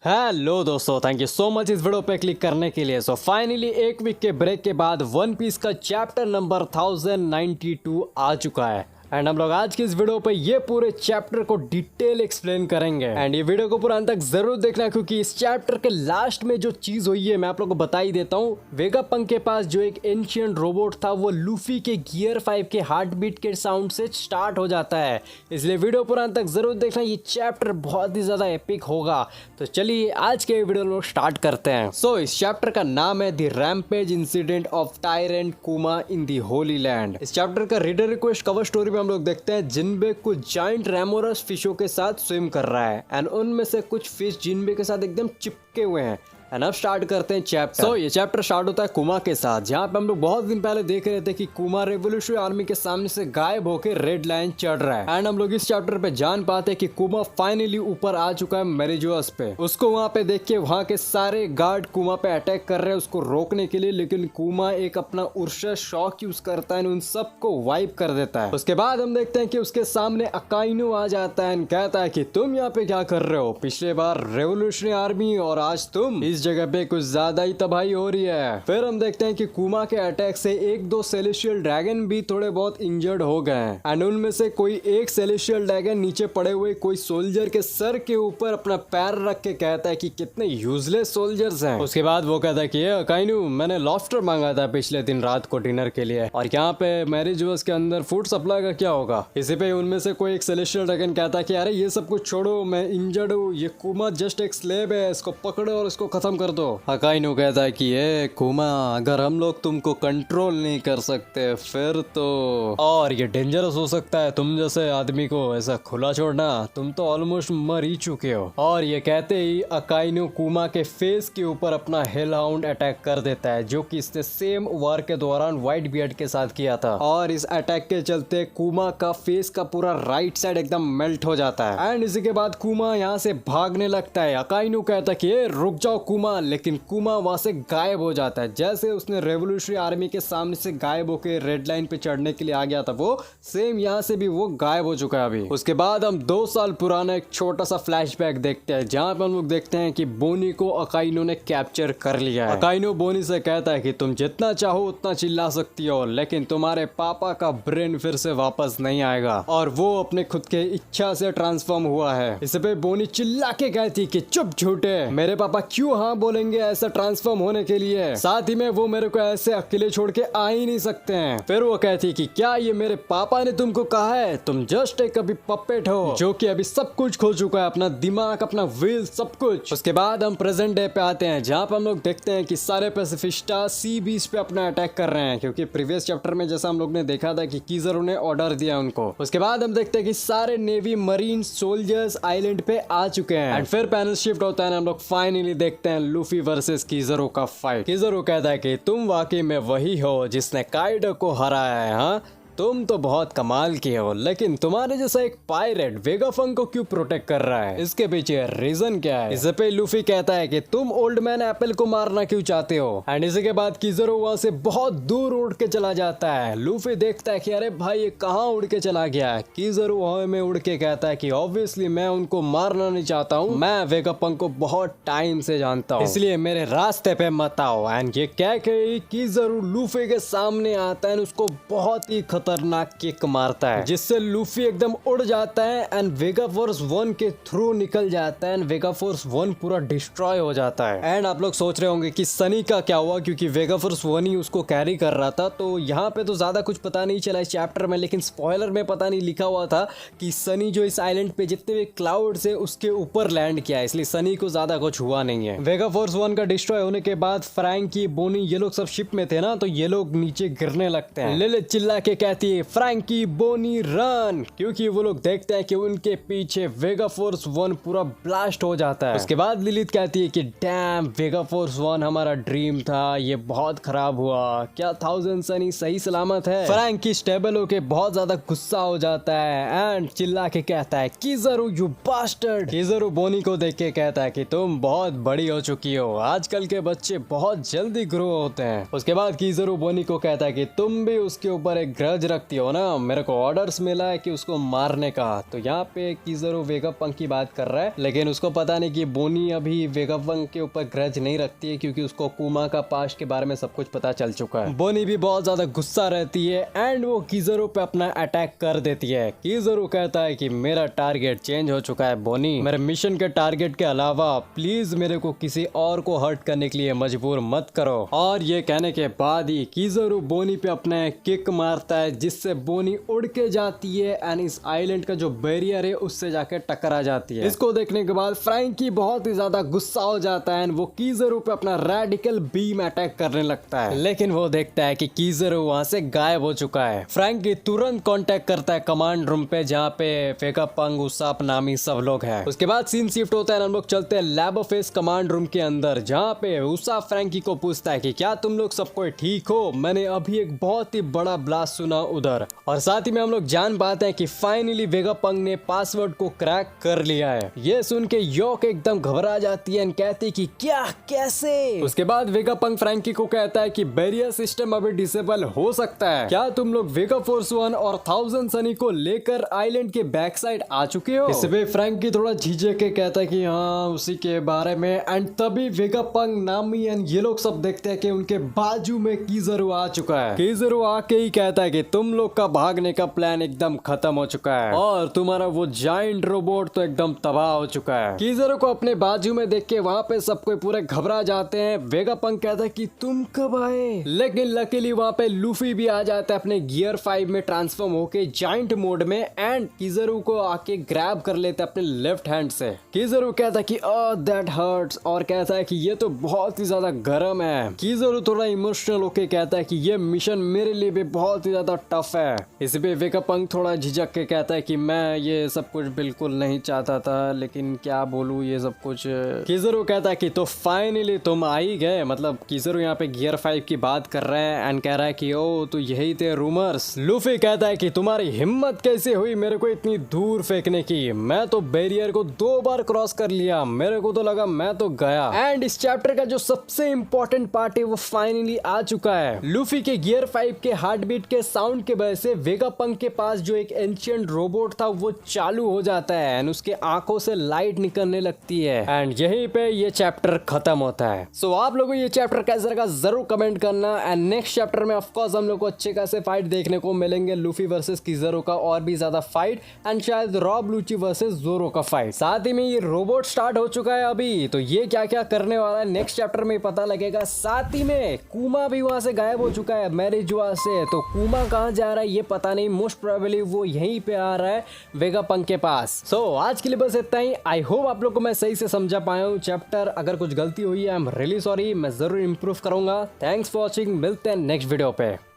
Hello दोस्तों, thank you so much इस video पे क्लिक करने के लिए। फाइनली एक वीक के ब्रेक के बाद वन पीस का चैप्टर नंबर 1092 आ चुका है एंड हम लोग आज की इस वीडियो पे ये पूरे चैप्टर को डिटेल एक्सप्लेन करेंगे एंड ये वीडियो को पूरा अंत तक जरूर देखना क्योंकि इस चैप्टर के लास्ट में जो चीज हुई है मैं आप लोगों को बता ही देता हूँ। वेगापंक के पास जो एक एंशिएंट रोबोट था वो लूफी के गियर 5 के हार्ट बीट के साउंड से स्टार्ट हो जाता है, इसलिए वीडियो पूरा अंत तक जरूर देखना। ये चैप्टर बहुत ही ज्यादा एपिक होगा। तो चलिए आज के वीडियो लोग स्टार्ट करते हैं। इस चैप्टर का नाम है the rampage incident of tyrant कुमा इन द होली लैंड। इस चैप्टर का रीडर रिक्वेस्ट कवर स्टोरी में हम लोग देखते हैं जिनबे कुछ जाइंट रेमोरस फिशों के साथ स्विम कर रहा है एंड उनमें से कुछ फिश जिनबे के साथ एकदम चिपके हुए हैं। एंड अब स्टार्ट करते हैं चैप्टर। ये चैप्टर स्टार्ट होता है कुमा के साथ, जहाँ पे हम लोग बहुत दिन पहले देख रहे थे कि कुमा रेवोल्यूशनरी आर्मी के सामने से गायब होकर रेड लाइन चढ़ रहा है एंड हम लोग इस चैप्टर पे जान पाते हैं कि कुमा फाइनली ऊपर आ चुका है मेरिजोस पे। उसको वहाँ पे देख के वहाँ के सारे गार्ड कुमा पे अटैक कर रहे हैं उसको रोकने के लिए, लेकिन कुमा एक अपना उर्सा शॉक यूज करता है, उन सबको वाइप कर देता है। उसके बाद हम देखते हैं कि उसके सामने अकाइनो आ जाता है, कहता है कि तुम यहाँ पे क्या कर रहे हो, पिछले बार रेवोल्यूशनरी आर्मी और आज तुम इस जगह पे कुछ ज्यादा ही तबाही हो रही है। फिर हम देखते हैं कि कुमा के अटैक से एक दो सेलेशियल ड्रैगन भी थोड़े बहुत इंजर्ड हो गए हैं एंड उनमें से कोई एक सेलेशियल ड्रैगन नीचे पड़े हुए कोई सोल्जर के सर के ऊपर अपना पैर रख के कहता है कि कितने यूजलेस सोल्जर्स हैं। उसके बाद वो कहता है कि काइनू, मैंने लॉबस्टर मांगा था पिछले दिन रात को डिनर के लिए और यहाँ पे मैरिज वर्स के अंदर फूड सप्लाई का क्या होगा। इसी पे उनमें से कोई एक सेलेशियल ड्रैगन कहता है कि अरे ये सब कुछ छोड़ो, मैं इंजर्ड हूँ, ये कुमा जस्ट एक स्लेब है, इसको पकड़ो और इसको खत्म कर दो। अकाइनो कहता है कि ये कुमा, अगर हम लोग तुमको कंट्रोल नहीं कर सकते फिर तो और ये डेंजरस हो सकता है, तुम जैसे आदमी को ऐसा खुला छोड़ना, तुम तो ऑलमोस्ट मर ही चुके हो। और ये कहते ही अकाइनो कुमा के फेस के ऊपर अपना हेल हाउंड अटैक कर देता है जो कि इसने सेम वार के दौरान व्हाइट बियर्ड के साथ किया था और इस अटैक के चलते कुमा का फेस का पूरा राइट साइड एकदम मेल्ट हो जाता है एंड इसी के बाद कुमा यहाँ से भागने लगता है। अकाइनो कहता है कि रुक जाओ कुमा, लेकिन कुमा वहां से गायब हो जाता है। जैसे उसने रेवोल्यूशनरी आर्मी के सामने से गायब होकर रेड लाइन पे चढ़ने के लिए आ गया था, वो सेम यहाँ से भी वो गायब हो चुका है अभी। उसके बाद हम 2 साल पुराना एक छोटा सा फ्लैशबैक देखते हैं जहाँ पे हम लोग देखते हैं कि बोनी को अकाइनो ने कैप्चर कर लिया है। अकाइनो बोनी से कहता है कि तुम जितना चाहो उतना चिल्ला सकती हो, लेकिन तुम्हारे पापा का ब्रेन फिर से वापस नहीं आएगा और वो अपने खुद के इच्छा से ट्रांसफॉर्म हुआ है। इस पे बोनी चिल्ला के कहती कि चुप झूठे, मेरे पापा क्यों हाँ बोलेंगे ऐसा ट्रांसफॉर्म होने के लिए, साथ ही में वो मेरे को ऐसे अकेले छोड़ के आ ही नहीं सकते हैं। फिर वो कहती कि क्या ये मेरे पापा ने तुमको कहा है, तुम जस्ट एक अभी पपेट हो जो कि अभी सब कुछ खो चुका है, अपना दिमाग, अपना व्हील, सब कुछ। उसके बाद हम प्रेजेंट डे पे आते हैं जहाँ पे हम लोग देखते हैं कि सारे पैसिफिस्टा सी बीच पे अपना अटैक कर रहे हैं क्योंकि प्रीवियस चैप्टर में जैसा हम लोग ने देखा था कि कीजरो ने ऑर्डर दिया उनको। उसके बाद हम देखते हैं कि सारे नेवी मरीन सोल्जर्स आइलैंड पे आ चुके हैं एंड फिर पैनल शिफ्ट होता है, हम लोग फाइनली देखते हैं लूफी वर्सेस कीजरो का फाइट। कीजरो कहता है कि तुम वाकई में वही हो जिसने काइडो को हराया है, हाँ तुम तो बहुत कमाल की हो, लेकिन तुम्हारे जैसा एक पायरेट वेगापंक को क्यों प्रोटेक्ट कर रहा है, इसके पीछे रीजन क्या है। इस पे लूफी कहता है कि तुम ओल्ड मैन एप्पल को मारना क्यों चाहते हो एंड इसी के बाद कीजरो वहां से बहुत दूर उड़ के चला जाता है। लूफी देखता है कि अरे भाई ये कहाँ उड़ के चला गया है। कीजरो हवा में उड़ के कहता है कि ऑब्वियसली मैं उनको मारना नहीं चाहता हूँ, मैं वेगापंक को बहुत टाइम से जानता हूँ, इसलिए मेरे रास्ते पे मत आओ। एंड ये कह के कीजरो लूफी के सामने आता है, उसको बहुत ही खतरनाक किक मारता है जिससे लूफी एकदम उड़ जाता है एंड वेगाफोर्स 1 के थ्रू निकल जाता है एंड वेगाफोर्स 1 पूरा डिस्ट्रॉय हो जाता है। एंड आप लोग सोच रहे होंगे कि सनी का क्या हुआ क्योंकि वेगाफोर्स 1 ही उसको कैरी कर रहा था, तो यहाँ पे तो ज्यादा कुछ पता नहीं चला इस चैप्टर में, लेकिन स्पॉइलर में पता नहीं लिखा हुआ था कि सनी जो इस आइलैंड पे जितने भी क्लाउड से उसके ऊपर लैंड किया है, इसलिए सनी को ज्यादा कुछ हुआ नहीं है। वेगाफोर्स 1 का डिस्ट्रॉय होने के बाद फ्रैंकी, बोनी ये लोग सब शिप में थे ना, तो ये लोग नीचे गिरने लगते हैं। लिलिथ चिल्ला के कहती है फ्रैंकी बोनी रन, क्योंकि वो लोग देखते हैं कि उनके पीछे वेगाफोर्स 1 पूरा ब्लास्ट हो जाता है। उसके बाद लिलिथ कहती है कि डैम वेगाफोर्स 1 हमारा ड्रीम था, ये बहुत खराब हुआ, क्या 1000 सनी सही सलामत है। फ्रैंकी स्टेबल होके बहुत ज्यादा गुस्सा हो जाता है एंड चिल्ला के कहता है कीजरो यू बास्टर्ड। कीजरो बोनी को देख के कहता है कि तुम बहुत बड़ी हो चुकी हो, आजकल के बच्चे बहुत जल्दी ग्रो होते हैं। उसके बाद कीजरो बोनी को कहता है कि तुम भी उसके ऊपर एक ग्रज ग्रज रखती हो ना, मेरे को ऑर्डर्स मिला है कि उसको मारने का। तो यहाँ पे किज़रू वेगापंक की बात कर रहा है, लेकिन उसको पता नहीं कि बोनी अभी वेगापंक के ऊपर ग्रज नहीं रखती है, क्योंकि उसको कुमा का पास्ट के बारे में सब कुछ पता चल चुका है। बोनी भी बहुत ज्यादा गुस्सा रहती है एंड वो किज़रू पे अपना अटैक कर देती है। किज़रू कहता है कि मेरा टारगेट चेंज हो चुका है बोनी, मेरे मिशन के टारगेट के अलावा प्लीज मेरे को किसी और को हर्ट करने के लिए मजबूर मत करो। और ये कहने के बाद ही किज़रू बोनी पे अपने किक मारता है, जिससे बोनी उड़ के जाती है एंड इस आइलैंड का जो बैरियर है उससे जाके टकरा जाती है। इसको देखने के बाद फ्रैंकी बहुत ही ज्यादा गुस्सा हो जाता है एंड वो किज़रू पे अपना रेडिकल बीम अटैक करने लगता है, लेकिन वो देखता है कि किज़रू वहां से गायब हो चुका है। फ्रैंकी तुरंत कांटेक्ट करता है कमांड रूम पे, जहाँ पे वेगापंक, उसाप, नामी सब लोग हैं। उसके बाद सीन शिफ्ट होता है, हम लोग चलते हैं लैबोफेस कमांड रूम के अंदर, जहाँ पे उसाप फ्रैंकी को पूछता है कि क्या तुम लोग सब कोई ठीक हो, मैंने अभी एक बहुत ही बड़ा ब्लास्ट सुना उधर। और साथ ही में हम लोग जान पाते हैं कि फाइनली वेगापंक ने पासवर्ड को क्रैक कर लिया है। ये सुन के योक एकदम घबरा जाती है, कहती कि क्या, कैसे। उसके बाद वेगापंक फ्रैंकी को कहता है कि बैरियर सिस्टम अभी डिसेबल हो सकता है, क्या तुम लोग वेगा फोर्स 1 और 1000 सनी को लेकर आइलैंड के बैक साइड आ चुके हो। इस पे फ्रैंकी थोड़ा झिझक के कहता है कि हाँ उसी के बारे में। एंड तभी वेगापंक, नामी एंड ये लोग सब देखते हैं कि उनके बाजू में किज़रू आ चुका है। किज़रू आके ही कहता है कि तुम लोग का भागने का प्लान एकदम खत्म हो चुका है और तुम्हारा वो जायंट रोबोट तो एकदम तबाह हो चुका है। किज़रू को अपने बाजू में देख के वहाँ पे सब कोई पूरे घबरा जाते हैं। वेगापंक कहता है कि तुम कब आए, लेकिन लकीली वहाँ पे लूफी भी आ जाता है अपने गियर 5 में ट्रांसफॉर्म होके जायंट मोड में एंड किज़रू को आके ग्रैब कर लेता है अपने लेफ्ट हैंड से। किज़रू कहता है कि दैट हर्ट्स, और कहता है कि ये तो बहुत ही ज्यादा गर्म है। किज़रू थोड़ा इमोशनल होके कहता है कि ये मिशन मेरे लिए भी बहुत ही ज्यादा टफ है। इस पे वेगापंक थोड़ा झिझक के कहता है कि मैं ये सब कुछ बिल्कुल नहीं चाहता था, लेकिन क्या बोलूं ये सब कुछ। किज़रू कहता है कि तो फाइनली तुम आ ही गए। मतलब किज़रू यहाँ पे गियर 5 की बात कर रहे हैं एंड कह रहा है कि ओ तो यही थे रूमर्स। लूफी कहता है कि तुम्हारी हिम्मत कैसे हुई मेरे को इतनी दूर फेंकने की, मैं तो बैरियर को 2 बार क्रॉस कर लिया, मेरे को तो लगा मैं तो गया। एंड इस चैप्टर का जो सबसे इंपॉर्टेंट पार्ट है वो फाइनली आ चुका है। लूफी के गियर 5 के हार्ट बीट के साउंड के वजह से वेगापंक के पास जो एक एंशिएंट रोबोट था वो चालू हो जाता है एंड उसके आंखों से लाइट निकलने लगती है एंड यहीं पे ये चैप्टर खत्म होता है। सो आप लोगों को ये चैप्टर कैसा लगा जरूर कमेंट करना। एंड नेक्स्ट चैप्टर में ऑफकोर्स हम लोग को अच्छे खासे फाइट देखने को मिलेंगे, लूफी वर्सेस किज़रू का और भी ज्यादा फाइट एंड शायद रॉब लूची वर्सेस ज़ोरो का फाइट। साथ ही में ये रोबोट स्टार्ट हो चुका है अभी, तो ये क्या क्या करने वाला है नेक्स्ट चैप्टर में पता लगेगा। साथ ही में कुमा भी वहां से गायब हो चुका है मैरिजुआ से, तो कुमा कहाँ जा रहा है ये पता नहीं, मोस्ट प्रोबेबली वो यहीं पे आ रहा है वेगापंक के पास। सो आज के लिए बस इतना ही। आई होप आप लोग को मैं सही से समझा पाया हूँ चैप्टर। अगर कुछ गलती हुई है आई एम रियली सॉरी, मैं जरूर इंप्रूव करूंगा। थैंक्स फॉर वॉचिंग, मिलते हैं नेक्स्ट वीडियो पे।